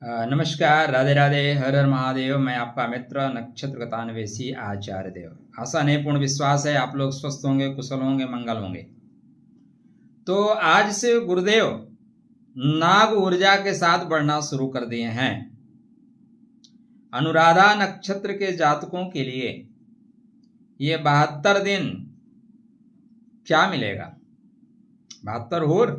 नमस्कार, राधे राधे, हर हर महादेव। मैं आपका मित्र नक्षत्र गतान्वेषी आचार्य देव। आशा नहीं पूर्ण विश्वास है आप लोग स्वस्थ होंगे, कुशल होंगे, मंगल होंगे। तो आज से गुरुदेव नाग ऊर्जा के साथ बढ़ना शुरू कर दिए हैं। अनुराधा नक्षत्र के जातकों के लिए ये 72 दिन क्या मिलेगा? 72 हूर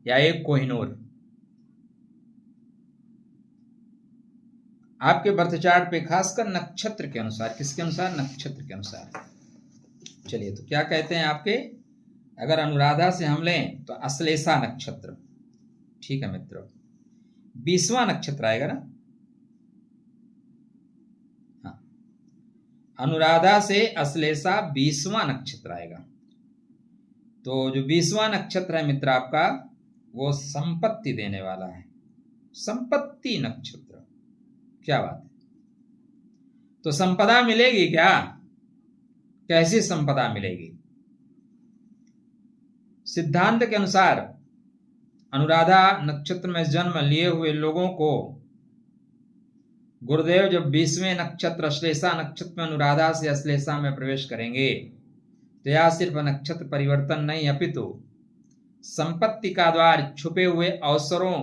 या एक कोहिनूर? आपके बर्थ चार्ट पे खासकर नक्षत्र के अनुसार, किसके अनुसार? नक्षत्र के अनुसार। चलिए, तो क्या कहते हैं आपके, अगर अनुराधा से हम लें तो अश्लेषा नक्षत्र, ठीक है मित्रों, 20वां नक्षत्र आएगा ना। हाँ, अनुराधा से अश्लेषा 20वां नक्षत्र आएगा। तो जो 20वां नक्षत्र है मित्र आपका, वो संपत्ति देने वाला है, संपत्ति नक्षत्र। क्या बात है? तो संपदा मिलेगी क्या? कैसी संपदा मिलेगी? सिद्धांत के अनुसार अनुराधा नक्षत्र में जन्म लिए हुए लोगों को गुरुदेव जब 20वें नक्षत्र अश्लेषा नक्षत्र में अनुराधा से अश्लेषा में प्रवेश करेंगे तो यह सिर्फ नक्षत्र परिवर्तन नहीं, अपितु संपत्ति का द्वार, छुपे हुए अवसरों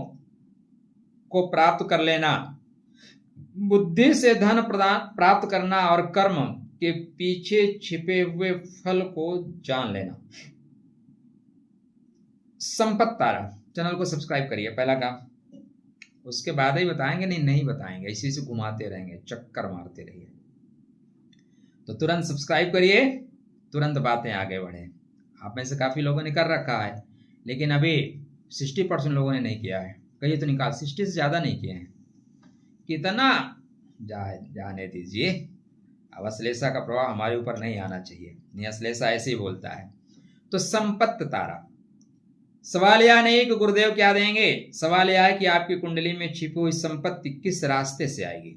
को प्राप्त कर लेना, बुद्धि से धन प्राप्त करना और कर्म के पीछे छिपे हुए फल को जान लेना। संपत्ति तारा चैनल को सब्सक्राइब करिए, पहला काम। उसके बाद ही बताएंगे, नहीं बताएंगे, इसी से घुमाते रहेंगे, चक्कर मारते रहिए। तो तुरंत सब्सक्राइब करिए, तुरंत बातें आगे बढ़े। आप में से काफी लोगों ने कर रखा है, लेकिन अभी 60% लोगों ने नहीं किया है। कहिए तो निकाल, 60 से ज्यादा नहीं किए हैं। कितना जाने दीजिए। अब अश्लेषा का प्रभाव हमारे ऊपर नहीं आना चाहिए, नहीं, अश्लेषा ऐसे ही बोलता है। तो संपत्ति तारा, सवाल यह नहीं कि गुरुदेव क्या देंगे, सवाल यह है कि आपकी कुंडली में छिपी हुई संपत्ति किस रास्ते से आएगी।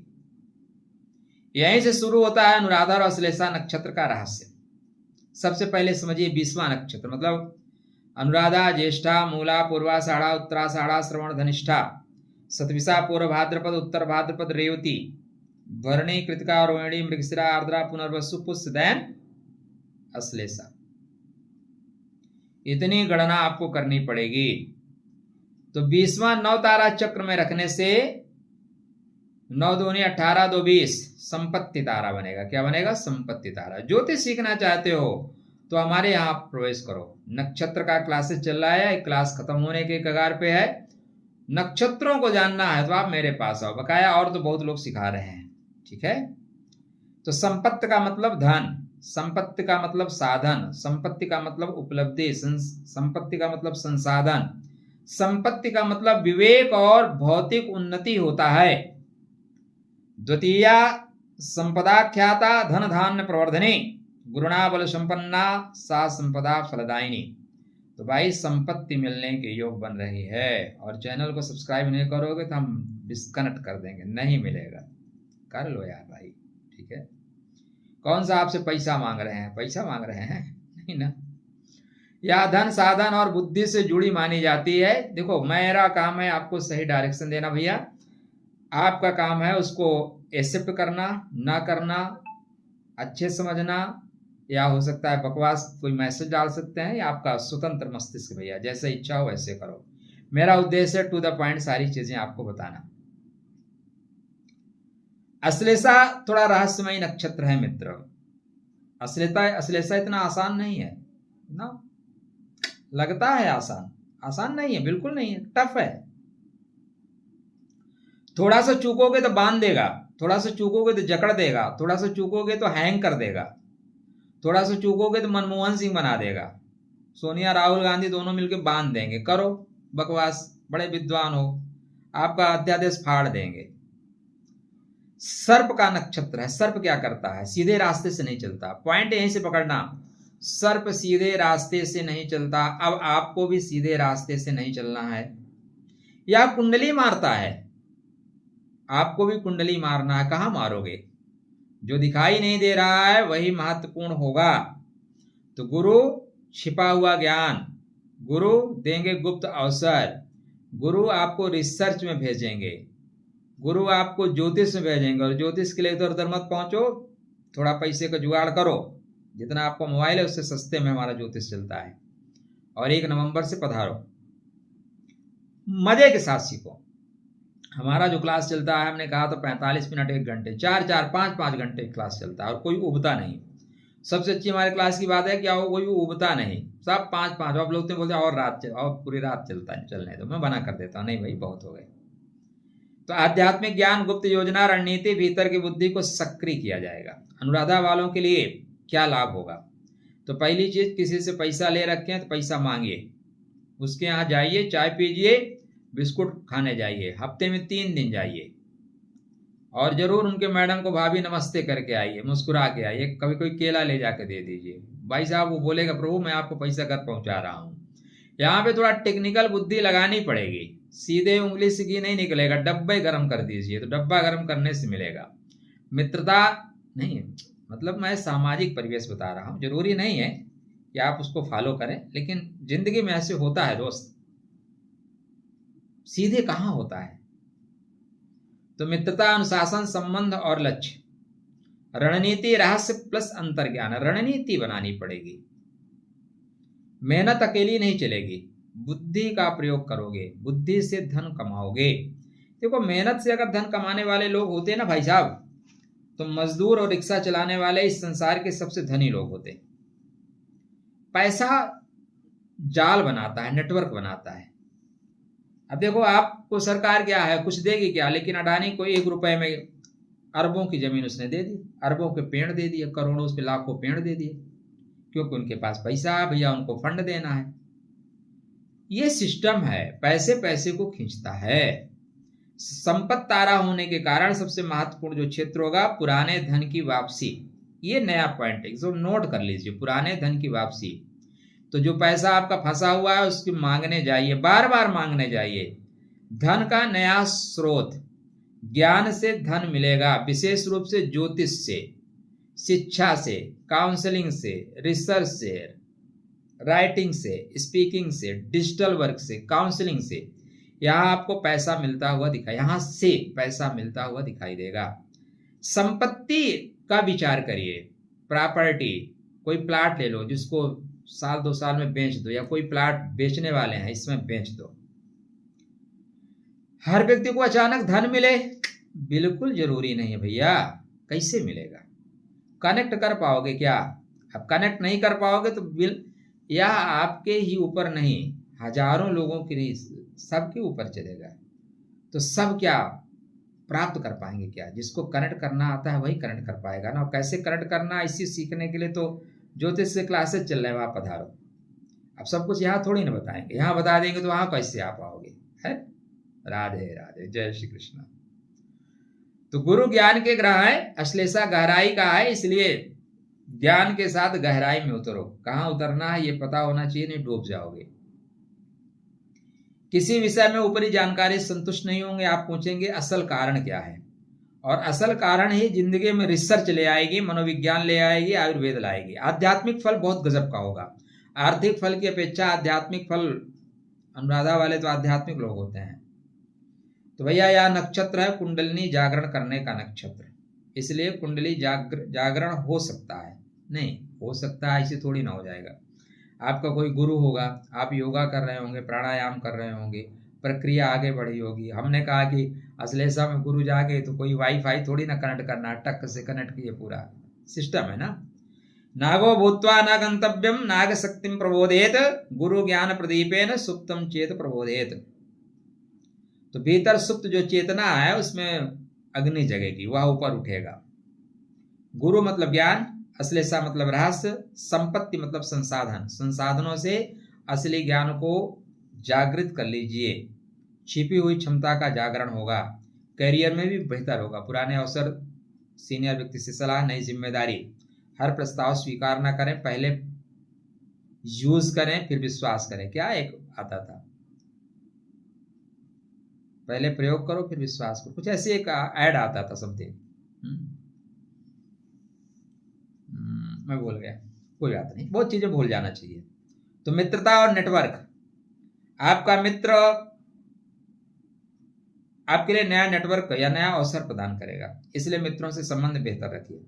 यहीं से शुरू होता है अनुराधा और अश्लेषा नक्षत्र का रहस्य। सबसे पहले समझिए 20वां नक्षत्र, मतलब अनुराधा, ज्येष्ठा, मूला, पूर्वाषाढ़ा, उत्तराषाढ़ा, श्रवण, धनिष्ठा, सतविशा, पूर्व भाद्रपद, उत्तर भाद्रपद, रेवती, भरणी, कृतिका, रोहिणी, मृगशिरा, आर्द्रा, पुनर्वसु, पुष्य, दैन, अश्लेषा। इतनी गणना आपको करनी पड़ेगी। तो 20वां 9 तारा चक्र में रखने से 9 दूनी 18, 2 20 संपत्ति तारा बनेगा। क्या बनेगा? संपत्ति तारा। ज्योतिष सीखना चाहते हो तो हमारे यहाँ प्रवेश करो। नक्षत्र का क्लासेस चल रहा है, क्लास खत्म होने के कगार पे है। नक्षत्रों को जानना है तो आप मेरे पास आओ, बकाया और तो बहुत लोग सिखा रहे हैं, ठीक है। तो संपत्ति का मतलब धन, संपत्ति का मतलब साधन, संपत्ति का मतलब उपलब्धि, संपत्ति का मतलब संसाधन, संपत्ति का मतलब विवेक और भौतिक उन्नति होता है। द्वितीया संपदा ख्याता धन धान्य प्रवर्धनी, गुरुणा बल संपन्ना सा संपदा फलदायिनी। तो भाई संपत्ति मिलने के योग बन रही है, और चैनल को सब्सक्राइब नहीं करोगे तो हम डिस्कनेक्ट कर देंगे, नहीं मिलेगा। कर लो यार भाई, ठीक है। कौन सा आपसे पैसा मांग रहे हैं? पैसा मांग रहे हैं? नहीं ना। यह धन, साधन और बुद्धि से जुड़ी मानी जाती है। देखो, मेरा काम है आपको सही डायरेक्शन देना भैया, आपका काम है उसको एक्सेप्ट करना, ना करना, अच्छे समझना, या हो सकता है बकवास कोई मैसेज डाल सकते हैं, या आपका स्वतंत्र मस्तिष्क भैया, जैसे इच्छा हो वैसे करो। मेरा उद्देश्य है टू द पॉइंट सारी चीजें आपको बताना। अश्लेषा थोड़ा रहस्यमयी नक्षत्र है मित्र। अश्लेषा इतना आसान नहीं है ना, लगता है आसान, आसान नहीं है, बिल्कुल नहीं है, टफ है। थोड़ा सा चूकोगे तो बांध देगा, थोड़ा सा चूकोगे तो जकड़ देगा, थोड़ा सा चूकोगे तो हैंग कर देगा, थोड़ा सा चूकोगे तो मनमोहन सिंह बना देगा, सोनिया राहुल गांधी दोनों मिलकर बांध देंगे। करो बकवास, बड़े विद्वान हो, आपका अध्यादेश फाड़ देंगे। सर्प का नक्षत्र है। सर्प क्या करता है? सीधे रास्ते से नहीं चलता। पॉइंट यहीं से पकड़ना, सर्प सीधे रास्ते से नहीं चलता। अब आपको भी सीधे रास्ते से नहीं चलना है। या कुंडली मारता है, आपको भी कुंडली मारना है। कहां मारोगे? जो दिखाई नहीं दे रहा है वही महत्वपूर्ण होगा। तो गुरु छिपा हुआ ज्ञान, गुरु देंगे गुप्त अवसर, गुरु आपको रिसर्च में भेजेंगे, गुरु आपको ज्योतिष में भेजेंगे, और ज्योतिष के लिए इधर उधर मत पहुंचो, थोड़ा पैसे का जुगाड़ करो, जितना आपको मोबाइल है उससे सस्ते में हमारा ज्योतिष चलता है, और 1 नवंबर से पधारो, मजे के साथ सीखो। हमारा जो क्लास चलता है, हमने कहा तो 45 मिनट 1 घंटे, 4-4 5-5 घंटे क्लास चलता है, और कोई उबता नहीं। सबसे अच्छी हमारे क्लास की बात है क्या वो कोई उबता नहीं, सब 5-5। आप लोग तो बोलते हैं और रात और पूरी रात चलता है, चलने दो, मैं मना कर देता हूँ, नहीं भाई बहुत हो गए। तो आध्यात्मिक ज्ञान, गुप्त योजना, रणनीति, भीतर की बुद्धि को सक्रिय किया जाएगा। अनुराधा वालों के लिए क्या लाभ होगा? तो पहली चीज, किसी से पैसा ले रखे हैं तो पैसा मांगिए, उसके यहाँ जाइए, चाय पीजिए, बिस्कुट खाने जाइए, हफ्ते में 3 दिन जाइए, और जरूर उनके मैडम को भाभी नमस्ते करके आइए, मुस्कुरा के आइए, कभी कोई केला ले जाके दे दीजिए। भाई साहब वो बोलेगा प्रभु मैं आपको पैसा घर पहुंचा रहा हूँ। यहाँ पे थोड़ा टेक्निकल बुद्धि लगानी पड़ेगी, सीधे उंगली से घी नहीं निकलेगा, डब्बे गर्म कर दीजिए, तो डब्बा गर्म करने से मिलेगा। मित्रता नहीं, मतलब मैं सामाजिक परिवेश बता रहा हूँ, जरूरी नहीं है कि आप उसको फॉलो करें, लेकिन जिंदगी में ऐसे होता है दोस्त, सीधे कहाँ होता है। तो मित्रता, अनुशासन, संबंध और लक्ष्य, रणनीति, रहस्य प्लस अंतर्ज्ञान, रणनीति बनानी पड़ेगी। मेहनत अकेली नहीं चलेगी, बुद्धि का प्रयोग करोगे, बुद्धि से धन कमाओगे। देखो मेहनत से अगर धन कमाने वाले लोग होते ना भाई साहब, तो मजदूर और रिक्शा चलाने वाले इस संसार के सबसे धनी लोग होते। पैसा जाल बनाता है, नेटवर्क बनाता है। अब देखो आपको सरकार क्या है, कुछ देगी क्या, लेकिन अडानी को 1 रुपए में अरबों की जमीन उसने दे दी, अरबों के पेड़ दे दिए, करोड़ों पे लाखों पेड़ दे दिए, क्योंकि उनके पास पैसा है भैया, उनको फंड देना है। ये सिस्टम है, पैसे पैसे को खींचता है। संपत्ति तारा होने के कारण सबसे महत्वपूर्ण जो क्षेत्र होगा, पुराने धन की वापसी। ये नया पॉइंट है, इसको नोट कर लीजिए, पुराने धन की वापसी। तो जो पैसा आपका फंसा हुआ है उसकी मांगने जाइए, बार बार मांगने जाइए। धन का नया स्रोत, ज्ञान से धन मिलेगा, विशेष रूप से ज्योतिष से, शिक्षा से, काउंसलिंग से, रिसर्च से, राइटिंग से, स्पीकिंग से, डिजिटल वर्क से, काउंसलिंग से। यहाँ आपको पैसा मिलता हुआ दिखाई, यहाँ से पैसा मिलता हुआ दिखाई देगा। संपत्ति का विचार करिए, प्रॉपर्टी, कोई प्लाट ले लो जिसको 1-2 साल में बेच दो, या कोई प्लाट बेचने वाले हैं इसमें बेच दो। हर व्यक्ति को अचानक धन मिले बिल्कुल जरूरी नहीं है भैया, कैसे मिलेगा? कनेक्ट कर पाओगे क्या? अब कनेक्ट नहीं कर पाओगे तो यह आपके ही ऊपर नहीं, हजारों लोगों के नहीं, सबके ऊपर चलेगा। तो सब क्या प्राप्त कर पाएंगे क्या? जिसको कनेक्ट करना आता है वही कनेक्ट कर पाएगा ना। कैसे कनेक्ट करना, इसी सीखने के लिए तो ज्योतिष से क्लासेस चल रहे हैं, वहां पधारो। अब सब कुछ यहाँ थोड़ी ना बताएंगे, यहाँ बता देंगे तो वहां कैसे आ पाओगे? है। राधे राधे, जय श्री कृष्ण। तो गुरु ज्ञान के ग्रह है, अश्लेषा गहराई का है, इसलिए ज्ञान के साथ गहराई में उतरो। कहाँ उतरना है ये पता होना चाहिए, नहीं डूब जाओगे। किसी विषय में ऊपरी जानकारी संतुष्ट नहीं होंगे, आप पूछेंगे असल कारण क्या है, और असल कारण ही जिंदगी में रिसर्च ले आएगी, मनोविज्ञान ले आएगी, आयुर्वेद लाएगी। आध्यात्मिक फल बहुत गजब का होगा, आर्थिक फल की अपेक्षा आध्यात्मिक फल। अनुराधा वाले तो आध्यात्मिक लोग होते हैं। तो भैया यह नक्षत्र है कुंडलिनी जागरण करने का नक्षत्र, इसलिए कुंडली जागरण हो सकता है, नहीं हो सकता है ऐसे थोड़ी ना हो जाएगा। आपका कोई गुरु होगा, आप योगा कर रहे होंगे, प्राणायाम कर रहे होंगे, प्रक्रिया आगे बढ़ी होगी। हमने कहा कि अश्लेषा में गुरु जागे तो कोई वाईफाई थोड़ी ना कनेक्ट करना, टक से कनेक्ट किए, पूरा सिस्टम है ना। नागो भूत्वा न गंतव्यम नाग शक्तिम प्रबोधेत, गुरु ज्ञान प्रदीपेन सुप्तम चेत प्रबोधेत। तो भीतर सुप्त जो चेतना है उसमें अग्नि जगेगी, वह ऊपर उठेगा। गुरु मतलब ज्ञान, अश्लेषा मतलब रहस्य, संपत्ति मतलब संसाधन, संसाधनों से असली ज्ञान को जागृत कर लीजिए। छिपी हुई क्षमता का जागरण होगा, करियर में भी बेहतर होगा। पुराने अवसर, सीनियर व्यक्ति से सलाह, नई जिम्मेदारी। हर प्रस्ताव स्वीकार ना करें, पहले यूज करें फिर विश्वास करें। क्या एक आता था, पहले प्रयोग करो फिर विश्वास करो, कुछ ऐसे एक ऐड आता था समथिंग, मैं भूल गया, कोई बात नहीं, बहुत चीजें भूल जाना चाहिए। तो मित्रता और नेटवर्क, आपका मित्र आपके लिए नया नेटवर्क या नया अवसर प्रदान करेगा। इसलिए मित्रों से संबंध बेहतर रखिए।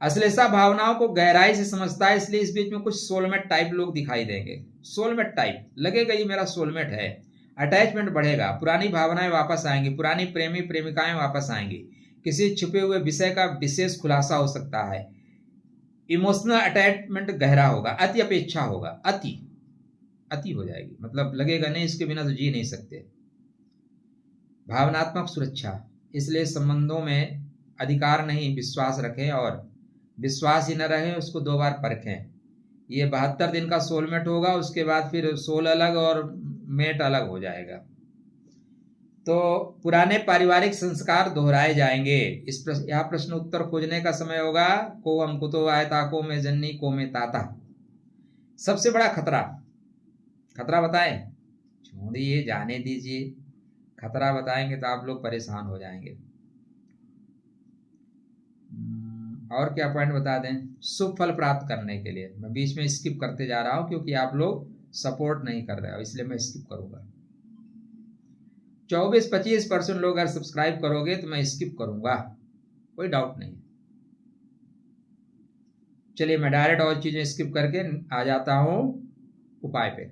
अश्लेषा भावनाओं को गहराई से समझता है, इसलिए इस बीच में कुछ सोलमेट टाइप लोग दिखाई देंगे। सोलमेट टाइप लगेगा ये मेरा सोलमेट है। अटैचमेंट बढ़ेगा, पुरानी भावनाएं वापस आएंगी, पुरानी प्रेमी प्रेमिकाएं वापस आएंगी, किसी छुपे हुए विषय का विशेष खुलासा हो सकता है। इमोशनल अटैचमेंट गहरा होगा, अति अपेक्षा होगा, अति हो जाएगी, मतलब लगेगा नहीं इसके बिना तो जी नहीं सकते। भावनात्मक सुरक्षा, इसलिए संबंधों में अधिकार नहीं, विश्वास रखें, और विश्वास ही न रहे उसको 2 बार परखें। ये 72 दिन का सोलमेट होगा, उसके बाद फिर सोल अलग और मेट अलग हो जाएगा। तो पुराने पारिवारिक संस्कार दोहराए जाएंगे। यह प्रश्न उत्तर खोजने का समय होगा। को हम कुतो आयता, को में जन्नी, को में ताता। सबसे बड़ा खतरा बताएं? छोड़िए, जाने दीजिए। खतरा बताएंगे तो आप लोग परेशान हो जाएंगे। और क्या पॉइंट बता दें? शुभ फल प्राप्त करने के लिए मैं बीच में स्किप करते जा रहा हूं क्योंकि आप लोग सपोर्ट नहीं कर रहे हो, इसलिए मैं स्किप करूंगा। 24-25% लोग अगर सब्सक्राइब करोगे तो मैं स्किप करूंगा, कोई डाउट नहीं। चलिए मैं डायरेक्ट और चीजें स्किप करके आ जाता हूं उपाय पे।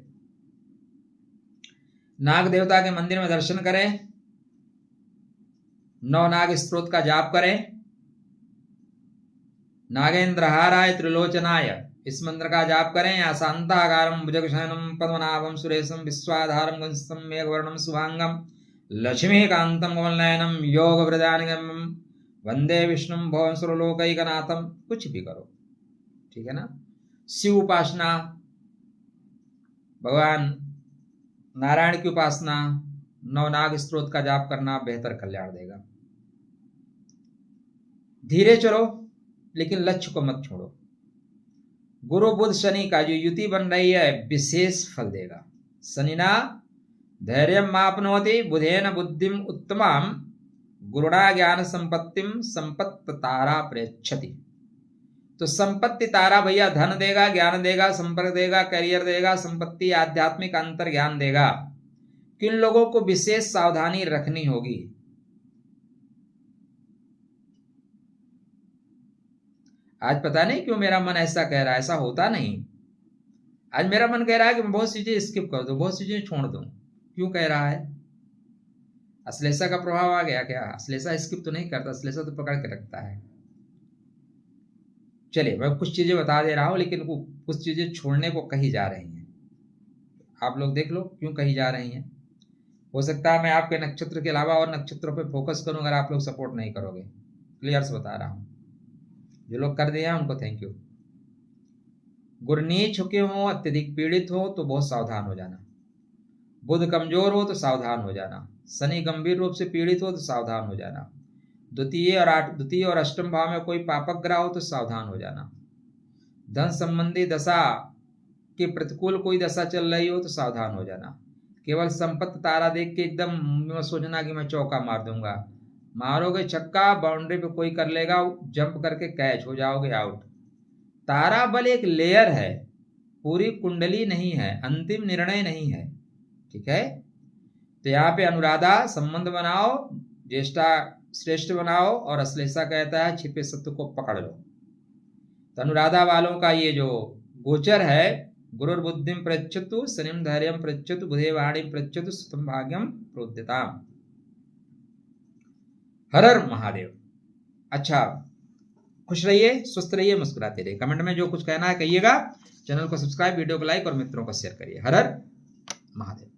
नाग देवता के मंदिर में दर्शन करें, 9 नाग स्तोत्र का जाप करें। नागेंद्रहाराय त्रिलोचनाय, इस मंत्र का जाप करें। या शांताकारं भुजगशयनं पद्मनाभं सुरेशं विश्वाधारं गंसं मेघवर्णं शुभांगं लक्ष्मीकान्तं कमलनयनं योगवृदानिगमं वंदे विष्णुं भवं सर्वलोकैकनाथं। कुछ भी करो, ठीक है ना। शिव उपासना, भगवान नारायण की उपासना, 9 नाग स्तोत्र का जाप करना बेहतर कल्याण देगा। धीरे चलो लेकिन लक्ष्य को मत छोड़ो। गुरु बुध शनि का जो युति बन रही है विशेष फल देगा। शनिना धैर्यं मापनोति, बुधेन बुद्धिम उत्तमाम, गुरुणा ज्ञान संपत्तिम संपत्त तारा प्रेक्षति। तो संपत्ति तारा भैया धन देगा, ज्ञान देगा, संपर्क देगा, करियर देगा, संपत्ति, आध्यात्मिक अंतर ज्ञान देगा। किन लोगों को विशेष सावधानी रखनी होगी? आज पता नहीं क्यों मेरा मन ऐसा कह रहा है, ऐसा होता नहीं। आज मेरा मन कह रहा है कि मैं बहुत सी चीजें स्किप कर दूं, बहुत सी चीजें छोड़ दूं। क्यों कह रहा है? अश्लेषा का प्रभाव आ गया क्या? अश्लेषा स्किप तो नहीं करता, अश्लेषा तो पकड़ के रखता है। चलिए मैं कुछ चीजें बता दे रहा हूं, लेकिन कुछ चीजें छोड़ने को कही जा रही हैं। आप लोग देख लो क्यों कही जा रही हैं। हो सकता है मैं आपके नक्षत्र के अलावा और नक्षत्रों पे फोकस करूं अगर आप लोग सपोर्ट नहीं करोगे। क्लियर से बता रहा हूं, जो लोग कर दिया उनको थैंक यू। गुरु नीच चुके हो, अत्यधिक पीड़ित हो तो बहुत सावधान हो जाना। बुध कमजोर हो तो सावधान हो जाना। शनि गंभीर रूप से पीड़ित हो तो सावधान हो जाना। द्वितीय और अष्टम भाव में कोई पापक ग्रह हो तो सावधान हो जाना। धन संबंधी दशा के प्रतिकूल कोई दशा चल रही हो तो सावधान हो जाना। केवल संपत्ति तारा देख के एकदम सोचना कि मैं चौका मार दूंगा। मारोगे छक्का, बाउंड्री पे कोई कर लेगा, जंप करके कैच हो जाओगे, आउट। तारा बल एक लेयर है, पूरी कुंडली नहीं है, अंतिम निर्णय नहीं है, ठीक है। तो यहाँ पे अनुराधा संबंध बनाओ, ज्येष्ठा श्रेष्ठ बनाओ, और अश्लेषा कहता है छिपे सत्य को पकड़ लो। तो अनुराधा वालों का ये जो गोचर है, गुरुर बुद्धिम प्रच्छतु, शनिम धैर्यम प्रच्छतु, बुधे वाणीम प्रच्छतु, सुतम भाग्यम प्रोद्यताम। हर हर महादेव। अच्छा, खुश रहिए, स्वस्थ रहिए, मुस्कुराते रहिए। कमेंट में जो कुछ कहना है कहिएगा। चैनल को सब्सक्राइब, वीडियो को लाइक और मित्रों को शेयर करिए। हर हर महादेव।